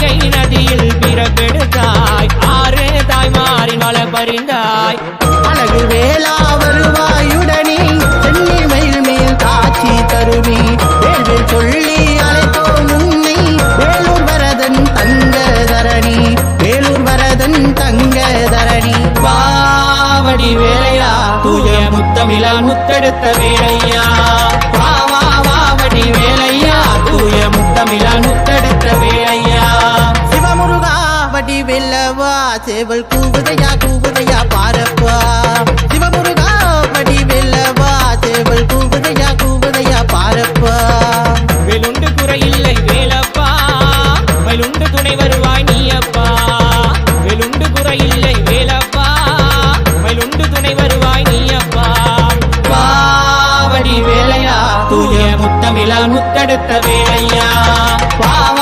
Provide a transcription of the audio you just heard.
வைகை நதியில் பிறப்பெடுத்தாய் ஆறு தாய்மாரின் மல பறிந்தாய் அழகு வேளா வருவாயுடனே சென்னி மயில் மேல் காட்சி தருவி வேள்வேல் சொல்லி அழைத்தோம் உன்னை வேலூர் வரதன் தங்க தரணி வேலூர் வரதன் தங்க தரணி வாவடி வேலையா தூய முத்தமிழால் முத்தெடுத்த வேலையா வாவடி வேலையா தூய முத்தமிழால் முத்தெடுத்த வேலையா சிவமுருகா வடி வெல்லவா சேவல் கூவுதையா கூவு